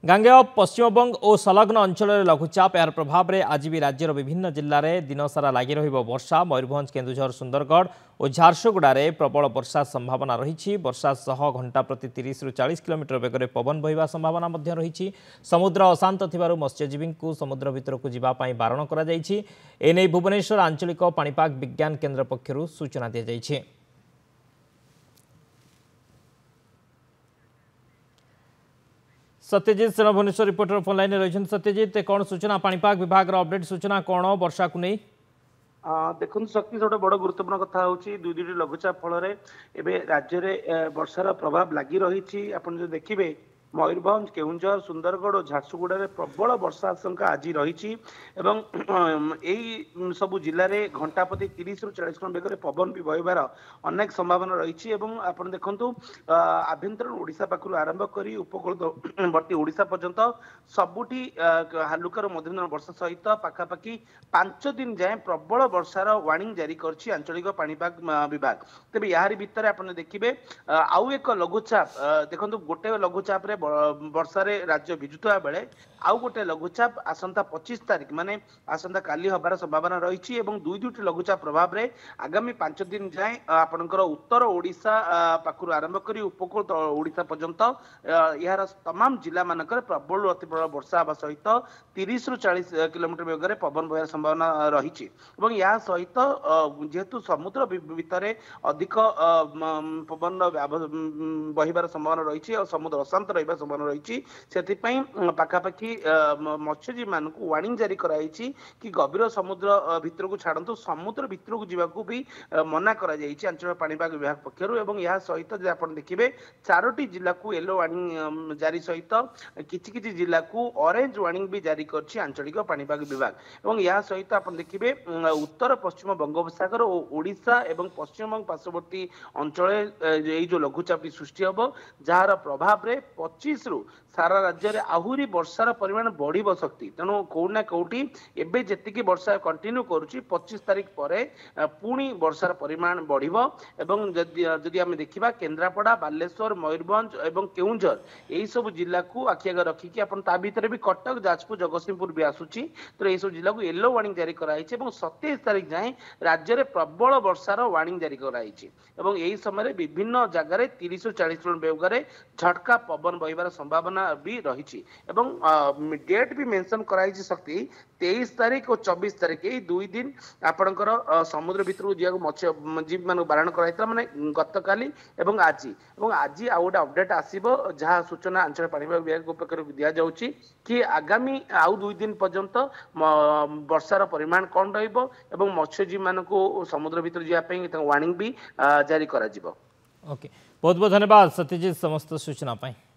गांगेय पश्चिमबंग और संलग्न अंचल लघुचाप यार प्रभाव में आज भी राज्यर विभिन्न जिले में दिनसारा लगी वर्षा। मयूरभंज, केन्दुझर, सुंदरगढ़ और झारसुगुड़े प्रबल वर्षा संभावना रही। वर्षा सह घंटा प्रति 30 ରୁ 40 किलोमीटर बेगर पवन बहिबा संभावना रही। समुद्र अशांत थिबारु मत्स्यजीवी को समुद्र भितर को जीवाई बारण कर भुवनेश्वर आंचलिक पाणीपाग विज्ञान केन्द्र पक्षर सूचना दी जाइए। सत्यजित सेना भुवनेश्वर रिपोर्टर फोन लाइन रही। सत्यजित, कौन सूचना पाणीपाग विभाग अपडेट सूचना कौन वर्षा को नहीं? देखो शक्ति गोटे बड़ गुरुत्वपूर्ण कथा हूँ दुई दुईटी लघुचाप फल राज्य में वर्षार प्रभाव लगी रही। आप देखिए मयूरभंज, केन्दुझर, सुंदरगढ़ और झारसुगुड़ा प्रबल वर्षा आशंका आज रही। सबु जिले में घंटा प्रति 30 ରୁ 40 किलोमीटर बेगर पवन भी बहबार अनेक संभावना रही। आप देखु आभ्यंतरण ओडिशा पाखु आरंभ कर उपकूलवर्ती ओडिशा पर्यंत सबुठी हालुकार मध्यम वर्षा सहित पाखापाखि 5 दिन जाए प्रबल वर्षार वार्निंग जारी कर आंचलिक पाणीपाग विभाग। तेज यार भितर आप देखिए आउ एक लघुचाप देखो गोटे लघुचाप वर्षा राज्य भिजुता बेले आउ गोटे लघुचाप आसंता 25 तारीख माने आसंता काली हबार संभावना रही। दुई दुईटी लघुचाप प्रभाव में आगामी 5 दिन जाए आपणकर उत्तर ओडिशा पाखु आरंभ कर उपकूल ओडिशा पर्यंत यार तमाम जिला मानक प्रबल अति प्रबल वर्षा हवा सहित 30 ରୁ 40 किलोमीटर बेगर पवन बहार संभावना रही। या सहित जेहेतु समुद्र भितर अधिक पवन बहिबार संभावना रही और समुद्र अशांत रहा संभावना रही। से पाखापाखि मत्स्यजीवी मानक वार्निंग जारी कराई कि गभीर समुद्र भितर को छाड़ू, समुद्र भितर को जावाक भी मना आंचलिक पाणीपाग विभाग पक्षर। या सहित आप देखिए 4टी जिला को येलो वार्निंग जारी सहित किछि जिला को ऑरेंज वार्निंग भी जारी कर आंचलिक पाणीपाग विभाग। या सहित आप देखिए उत्तर पश्चिम बंगोपसागर और ओडिशा एवं पश्चिमबंग पार्श्ववर्ती अंचल जो लघुचापी सृष्टि हम जार प्रभाव में 25 ରୁ सारा राज्य में आहरी वर्षार परिमाण बढ़ शक्ति। तेणु कौटना कौटी एवं जी वर्षा कंटिन्यू करुच्ची 25 तारीख पर पुणी वर्षार परिमाण बढ़ी। आम देखा केन्द्रापड़ा, बालेश्वर, मयूरभंज और केन्दुझर यही सब जिला को आखि आगे रखिकी भितर भी कटक, जाजपुर, जगतसिंहपुर भी आसूची। तो यही सब जिला को येलो वार्निंग जारी कराई। 27 तारीख जाए राज्य में प्रबल वर्षार वार्निंग जारी कराई। यही समय विभिन्न जगह 30 ରୁ 40 किलोमीटर बेगर झटका पवन बहिबार संभावना भी रही। डेट भी मेंशन कराई शक्ति 23 तारीख और 24 तारीख यही 2 दिन आपणकर समुद्र भितर को मत्स्यजीवी मान बारण कराइला माने गतकाली एवं आज आउ गोटे अपडेट आसीबो जहाँ सूचना आंचलिक पाणीपाग विभाग पक्षर दिया जाउची कि आगामी आउ 2 दिन पर्यंत वर्षार परिमाण कौन रहिबो एवं मत्स्यजीवी मान को समुद्र भितर जावाई वार्निंग भी जारी करा जिवो। ओके, बहुत बहुत धन्यवाद सत्यजित समस्त सूचना पाई।